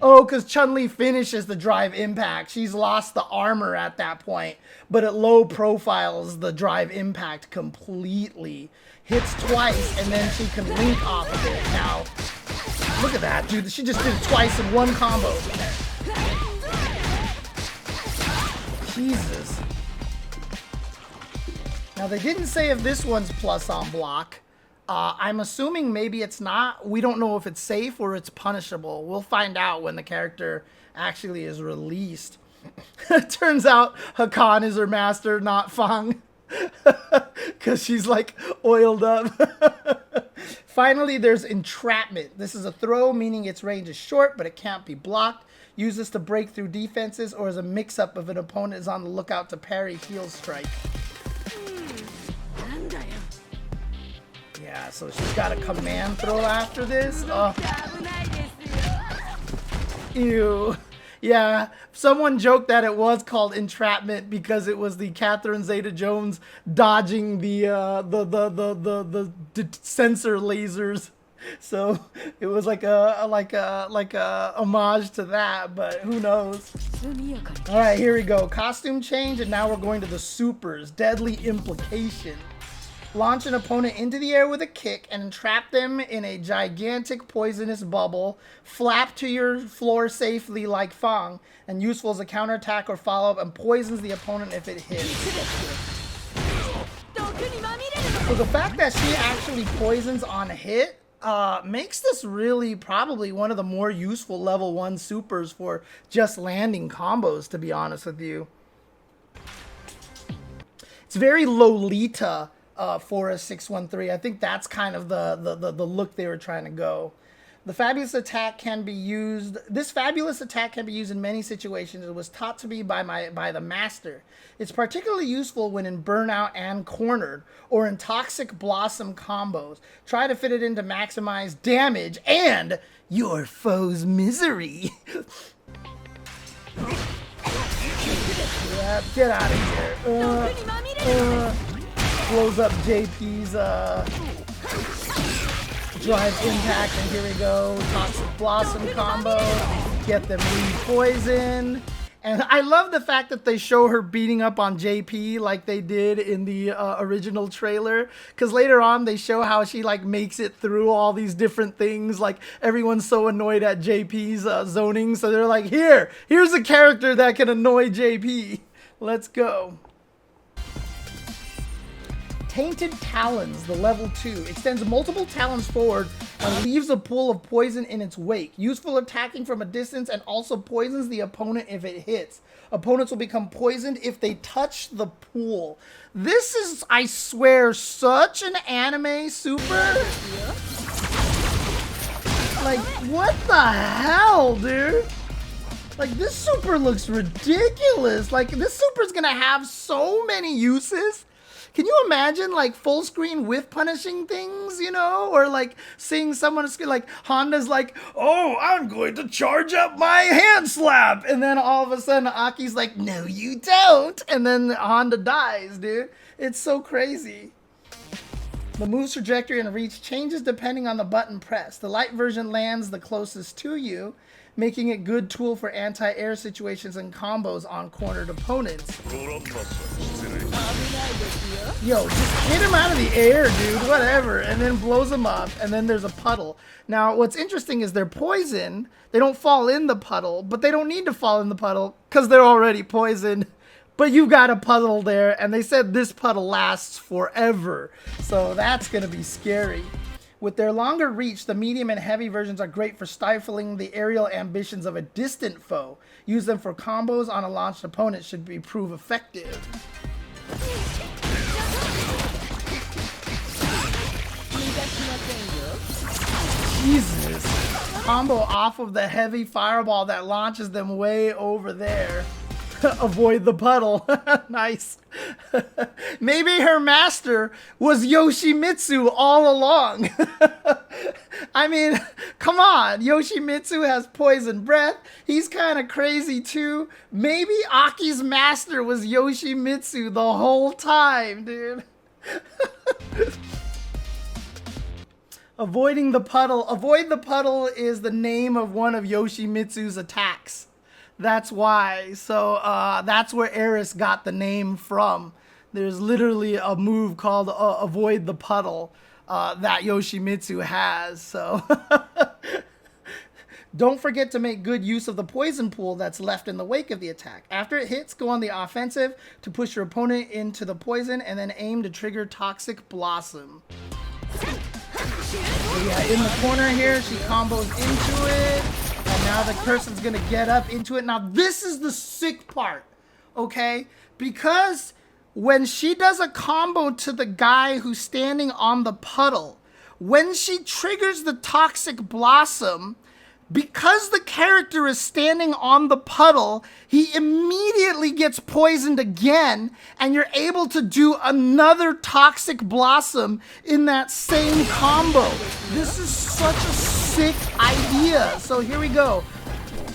Oh, because Chun-Li finishes the drive impact. She's lost the armor at that point, but it low profiles the drive impact completely. Hits twice, and then she can link off of it. Now, look at that, dude. She just did it twice in one combo. Jesus. Now, they didn't say if this one's plus on block. I'm assuming maybe it's not. We don't know if it's safe or it's punishable. We'll find out when the character actually is released. It turns out A.K.I is her master, not F.A.N.G. Because she's like oiled up. Finally, there's Entrapment. This is a throw, meaning its range is short, but it can't be blocked. Use this to break through defenses or as a mix-up if an opponent is on the lookout to parry Heel Strike. Yeah, so she's got a command throw after this. Oh. Ew. Yeah, someone joked that it was called Entrapment because it was the Catherine Zeta-Jones dodging the sensor lasers So it was like a homage to that, but who knows? All right, here we go. Costume change, and now we're going to the supers. Deadly Implication. Launch an opponent into the air with a kick and entrap them in a gigantic poisonous bubble. Flap to your floor safely like F.A.N.G, and useful as a counterattack or follow-up, and poisons the opponent if it hits. So the fact that she actually poisons on hit makes this really probably one of the more useful level 1 supers for just landing combos, to be honest with you. It's very Lolita for a 613. I think that's kind of the look they were trying to go. The fabulous attack can be used. This fabulous attack can be used in many situations. It was taught to me by the master. It's particularly useful when in burnout and cornered, or in toxic blossom combos. Try to fit it in to maximize damage and your foe's misery. Yeah, get out of here. Blows up JP's drive impact, and here we go. Toxic blossom combo. Get them re-poison. And I love the fact that they show her beating up on JP like they did in the original trailer. Because later on, they show how she like makes it through all these different things. Like everyone's so annoyed at JP's zoning. So they're like, here's a character that can annoy JP. Let's go. Tainted Talons, the level 2. Extends multiple talons forward and leaves a pool of poison in its wake. Useful attacking from a distance, and also poisons the opponent if it hits. Opponents will become poisoned if they touch the pool. This is, I swear, such an anime super. Like, what the hell, dude? Like, this super looks ridiculous. Like, this super's gonna have so many uses. Can you imagine, like, full screen with punishing things, you know? Or, like, seeing someone, like, Honda's like, oh, I'm going to charge up my hand slap. And then all of a sudden, Aki's like, no, you don't. And then Honda dies, dude. It's so crazy. The move's trajectory and reach changes depending on the button pressed. The light version lands the closest to you, making it a good tool for anti-air situations and combos on cornered opponents. Yo, just hit him out of the air, dude, whatever, and then blows him up, and then there's a puddle. Now, what's interesting is they're poisoned. They don't fall in the puddle, but they don't need to fall in the puddle because they're already poisoned. But you've got a puddle there, and they said this puddle lasts forever, so that's going to be scary. With their longer reach, the medium and heavy versions are great for stifling the aerial ambitions of a distant foe. Use them for combos on a launched opponent should prove effective. Jesus. Combo off of the heavy fireball that launches them way over there. Avoid the puddle. Nice. Maybe her master was Yoshimitsu all along. I mean, come on. Yoshimitsu has poison breath. He's kind of crazy too. Maybe Aki's master was Yoshimitsu the whole time, dude. Avoiding the puddle. Avoid the puddle is the name of one of Yoshimitsu's attacks. That's why. So that's where Eris got the name from. There's literally a move called Avoid the Puddle that Yoshimitsu has. So don't forget to make good use of the poison pool that's left in the wake of the attack. After it hits, go on the offensive to push your opponent into the poison, and then aim to trigger Toxic Blossom. So yeah, in the corner here, she combos into it. And now the person's gonna get up into it. Now this is the sick part, okay? Because when she does a combo to the guy who's standing on the puddle, when she triggers the Toxic Blossom, because the character is standing on the puddle, he immediately gets poisoned again, and you're able to do another Toxic Blossom in that same combo. This is such a sick idea. So here we go.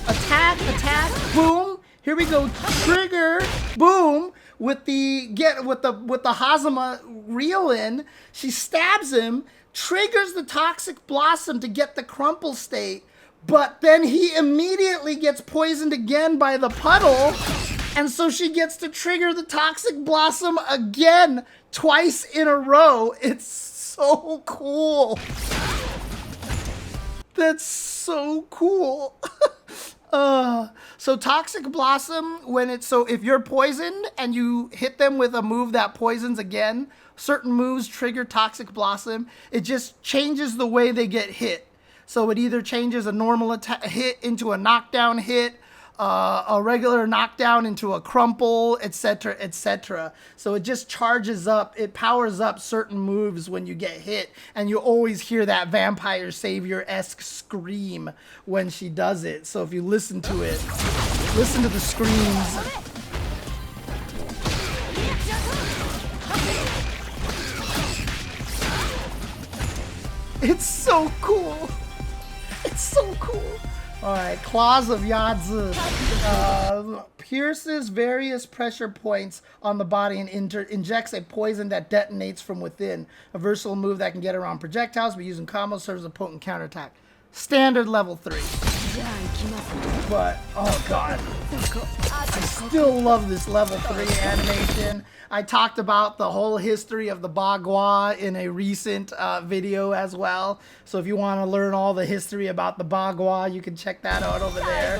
Attack, attack, boom. Here we go. Trigger, boom. With the Hazama reel in, she stabs him, triggers the Toxic Blossom to get the crumple state, but then he immediately gets poisoned again by the puddle, and so she gets to trigger the Toxic Blossom again twice in a row. It's so cool. That's so cool. So Toxic Blossom, if you're poisoned and you hit them with a move that poisons again, certain moves trigger Toxic Blossom. It just changes the way they get hit. So it either changes a normal hit into a knockdown hit, a regular knockdown into a crumple, etc., etc. So it just charges up, it powers up certain moves when you get hit, and you always hear that Vampire Savior-esque scream when she does it. So if you listen to it, listen to the screams. It's so cool. It's so cool. All right, Claws of Yadzi. Pierces various pressure points on the body and injects a poison that detonates from within. A versatile move that can get around projectiles, but using combos serves as a potent counterattack. Standard level 3. But, oh god. I still love this level 3 animation. I talked about the whole history of the Bagua in a recent video as well. So if you want to learn all the history about the Bagua, you can check that out over there.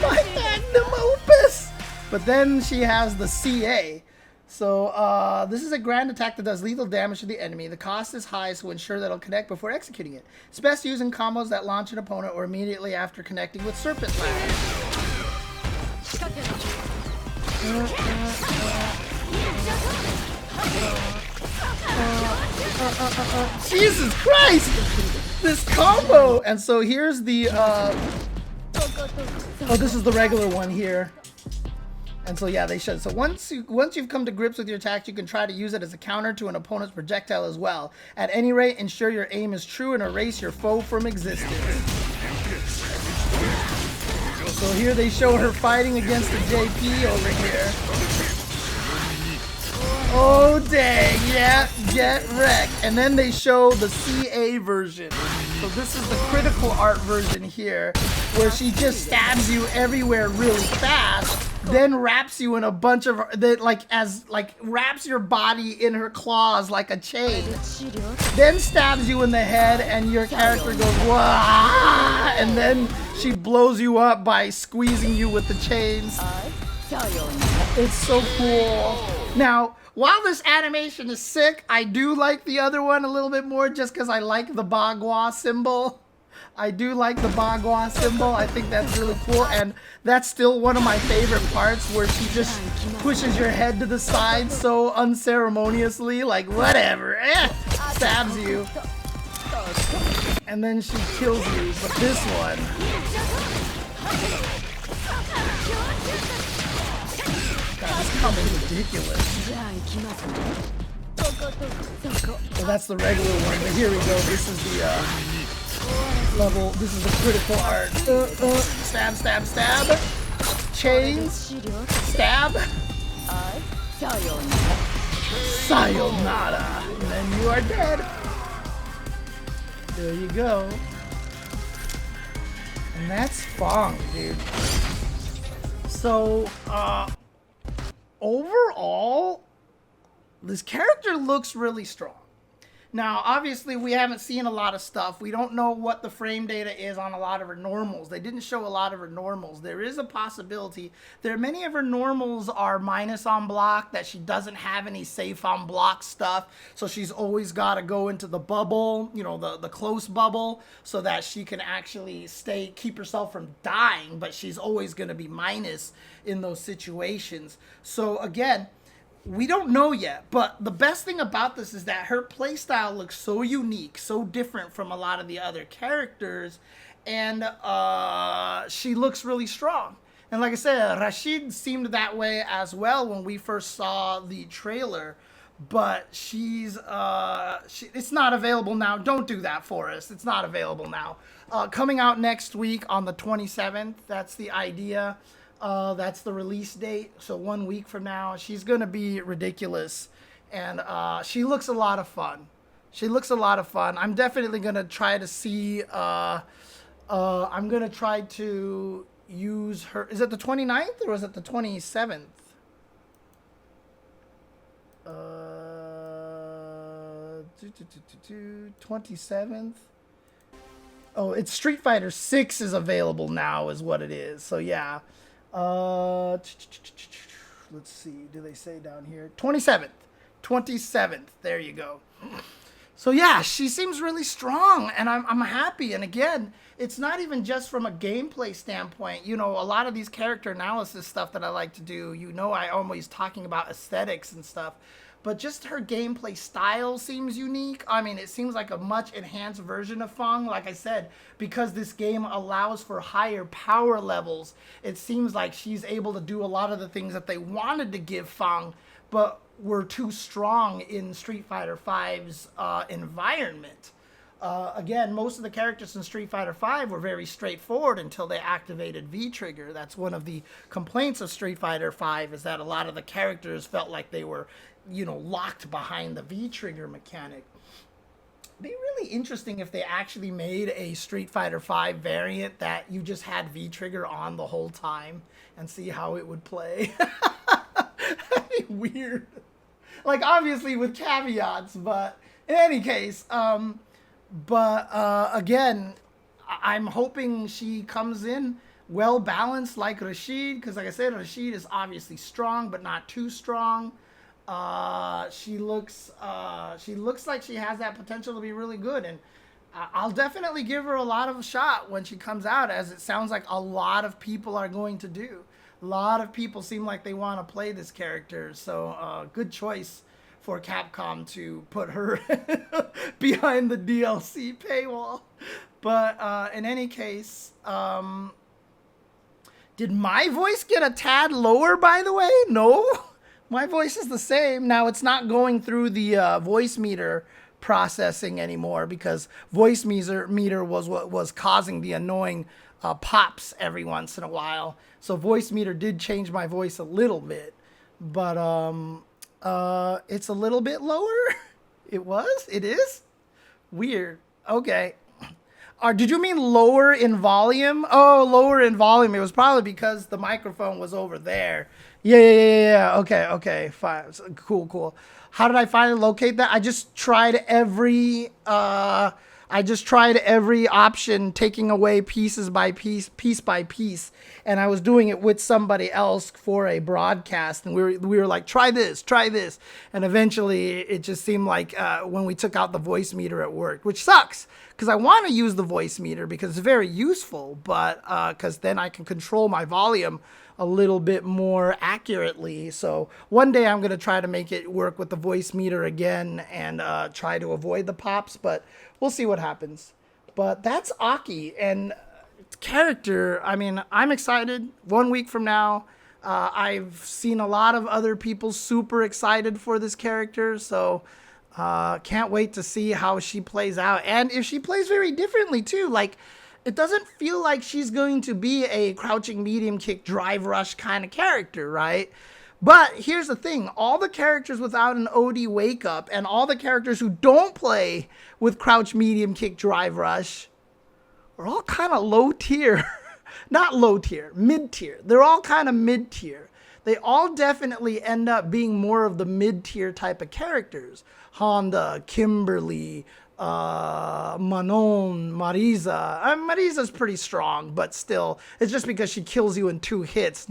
My magnum opus! But then she has the CA. So this is a grand attack that does lethal damage to the enemy. The cost is high, so ensure that it'll connect before executing it. It's best used in combos that launch an opponent or immediately after connecting with Serpent Lash. Jesus Christ! This combo! And so here's the oh, this is the regular one here. And so yeah, they should. So once you've come to grips with your attacks, you can try to use it as a counter to an opponent's projectile as well. At any rate, ensure your aim is true and erase your foe from existence. So here they show her fighting against the JP over here. Oh dang, yeah, get wrecked. And then they show the CA version. So this is the critical art version here, where she just stabs you everywhere really fast, then wraps you in a bunch of wraps your body in her claws like a chain, then stabs you in the head, and your character goes wah, and then she blows you up by squeezing you with the chains. It's so cool. Now, while this animation is sick, I do like the other one a little bit more just because I like the Bagua symbol. I do like the Bagua symbol. I think that's really cool, and that's still one of my favorite parts, where she just pushes your head to the side so unceremoniously, like whatever, stabs you, and then she kills you. But this one, God, this combo's ridiculous. Well, that's the regular one, but here we go. This is the level. This is the critical art. Stab, stab, stab. Chains. Stab. Sayonara. And then you are dead. There you go. And that's F.A.N.G, dude. So, overall, this character looks really strong. Now, obviously, we haven't seen a lot of stuff. We don't know what the frame data is on a lot of her normals. They didn't show a lot of her normals. There is a possibility. Many of her normals are minus on block, that she doesn't have any safe on block stuff. So she's always got to go into the bubble, you know, the close bubble, so that she can actually keep herself from dying. But she's always going to be minus in those situations. So again, we don't know yet, but the best thing about this is that her playstyle looks so unique, so different from a lot of the other characters, and she looks really strong. And like I said, Rashid seemed that way as well when we first saw the trailer, but it's not available now. Don't do that for us. It's not available now. Coming out next week on the 27th, that's the idea. That's the release date, so 1 week from now. She's gonna be ridiculous, and she looks a lot of fun. She looks a lot of fun. I'm definitely gonna try to see. I'm gonna try to use her. Is it the 29th or is it the 27th? Uh, 27th. Oh, it's Street Fighter 6 is available now, is what it is. So yeah. Let's see. Do they say down here? 27th. 27th. There you go. So yeah, she seems really strong, and I'm happy. And again, it's not even just from a gameplay standpoint. You know, a lot of these character analysis stuff that I like to do, you know, I always talking about aesthetics and stuff, but just her gameplay style seems unique. I mean, it seems like a much enhanced version of F.A.N.G. Like I said, because this game allows for higher power levels, it seems like she's able to do a lot of the things that they wanted to give F.A.N.G., but were too strong in Street Fighter V's environment. Again, most of the characters in Street Fighter V were very straightforward until they activated V-Trigger. That's one of the complaints of Street Fighter V, is that a lot of the characters felt like they were, you know, locked behind the V-Trigger mechanic. It'd be really interesting if they actually made a Street Fighter V variant that you just had V-Trigger on the whole time and see how it would play. Weird. Like, obviously with caveats, but in any case, again, I'm hoping she comes in well balanced like Rashid, because like I said, Rashid is obviously strong but not too strong. She looks like she has that potential to be really good, and I'll definitely give her a lot of a shot when she comes out, as it sounds like a lot of people are going to do. A lot of people seem like they want to play this character, so good choice for Capcom to put her behind the DLC paywall. But in any case, did my voice get a tad lower, by the way? No, my voice is the same. Now, it's not going through the voice meter processing anymore, because voice meter was what was causing the annoying pops every once in a while. So voice meter did change my voice a little bit, but it's a little bit lower. It is weird. Okay. Did you mean lower in volume? Oh, lower in volume. It was probably because the microphone was over there. Yeah. Okay. Fine. Cool. How did I finally locate that? I just tried every option, taking away piece by piece, and I was doing it with somebody else for a broadcast, and we were like, try this, and eventually it just seemed like when we took out the voice meter, it worked, which sucks, because I want to use the voice meter because it's very useful, but because then I can control my volume a little bit more accurately. So one day I'm going to try to make it work with the voice meter again and try to avoid the pops, but we'll see what happens. But that's A.K.I, and character, I mean, I'm excited. 1 week from now, I've seen a lot of other people super excited for this character, so can't wait to see how she plays out. And if she plays very differently too, like, it doesn't feel like she's going to be a crouching medium kick drive rush kind of character, right? But here's the thing, all the characters without an OD wake up and all the characters who don't play with crouch medium kick drive rush are all kind of low tier. Not low tier, mid tier. They're all kind of mid tier. They all definitely end up being more of the mid tier type of characters. Honda, Kimberly, Manon, Marisa. Marisa's pretty strong, but still, it's just because she kills you in 2 hits.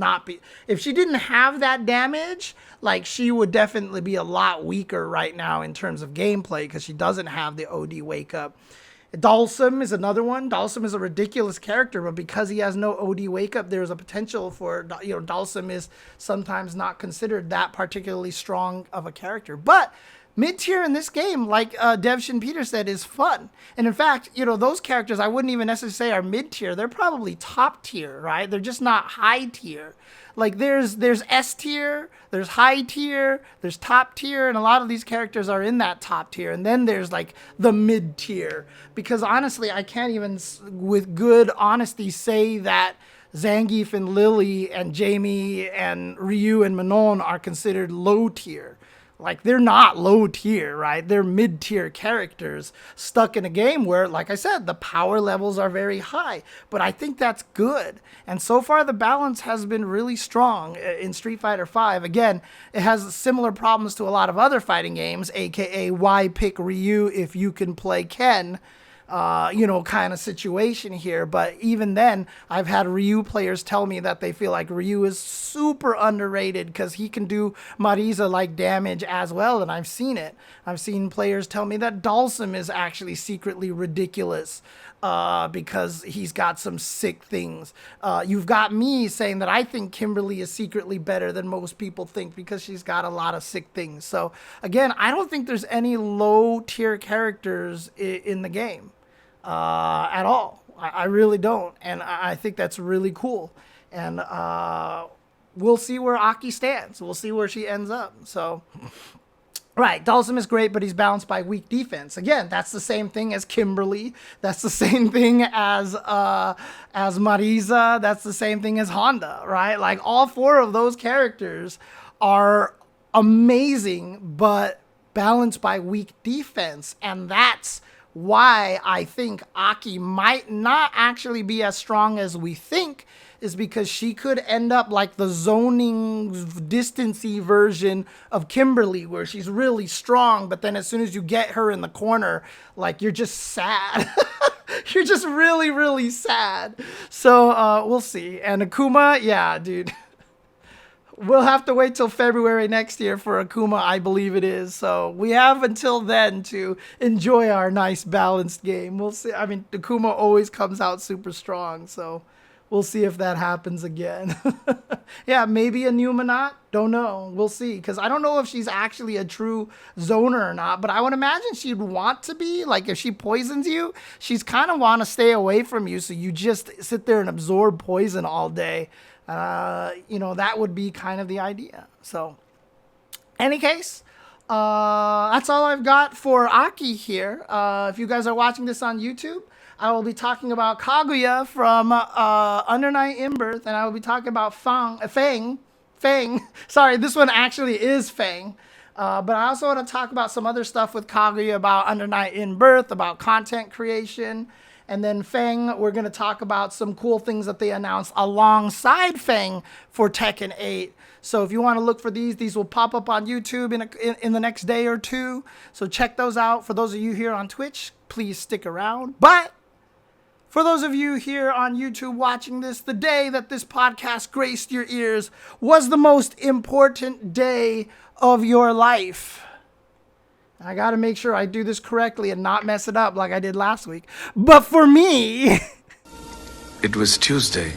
If she didn't have that damage, like, she would definitely be a lot weaker right now in terms of gameplay, because she doesn't have the OD wake up. Dalsum is another one. Dalsum is a ridiculous character, but because he has no OD wake up, there's a potential for, Dalsum is sometimes not considered that particularly strong of a character. But mid-tier in this game, like Devshin Peter said, is fun. And in fact, those characters I wouldn't even necessarily say are mid-tier. They're probably top tier, right? They're just not high tier. Like, there's S tier, there's high tier, there's top tier, and a lot of these characters are in that top tier. And then there's, like, the mid-tier. Because honestly, I can't even, with good honesty, say that Zangief and Lily and Jamie and Ryu and Manon are considered low tier. Like, they're not low tier, right? They're mid tier characters stuck in a game where, like I said, the power levels are very high. But I think that's good. And so far, the balance has been really strong in Street Fighter V. Again, it has similar problems to a lot of other fighting games, aka why pick Ryu if you can play Ken? Kind of situation here. But even then, I've had Ryu players tell me that they feel like Ryu is super underrated because he can do Marisa-like damage as well, and I've seen it. I've seen players tell me that Dalsum is actually secretly ridiculous because he's got some sick things. You've got me saying that I think Kimberly is secretly better than most people think because she's got a lot of sick things. So again, I don't think there's any low tier characters in the game at all. I really don't. And I think that's really cool. And we'll see where A.K.I stands. We'll see where she ends up. So, right, Dalsum is great, but he's balanced by weak defense. Again, that's the same thing as Kimberly. That's the same thing as Marisa. That's the same thing as Honda, right? Like, all four of those characters are amazing, but balanced by weak defense. And that's why I think A.K.I might not actually be as strong as we think, is because she could end up like the zoning distancy version of Kimberly, where she's really strong, but then as soon as you get her in the corner, like, you're just sad. You're just really, really sad. So we'll see. And Akuma, yeah, dude. We'll have to wait till February next year for Akuma, I believe it is. So we have until then to enjoy our nice balanced game. We'll see. I mean, Akuma always comes out super strong, so we'll see if that happens again. Yeah, maybe a Numanot. Don't know. We'll see. Because I don't know if she's actually a true zoner or not. But I would imagine she'd want to be. Like, if she poisons you, she's kind of want to stay away from you. So you just sit there and absorb poison all day. That would be kind of the idea. So, any case, that's all I've got for A.K.I here. If you guys are watching this on YouTube, I will be talking about Kaguya from Under Night in Birth, and I will be talking about F.A.N.G. Sorry, this one actually is F.A.N.G. But I also want to talk about some other stuff with Kaguya about Under Night in Birth, about content creation. And then F.A.N.G, we're going to talk about some cool things that they announced alongside F.A.N.G for Tekken 8. So if you want to look for these will pop up on YouTube in the next day or two. So check those out. For those of you here on Twitch, please stick around. But for those of you here on YouTube watching this, the day that this podcast graced your ears was the most important day of your life. I got to make sure I do this correctly and not mess it up like I did last week. But for me, it was Tuesday.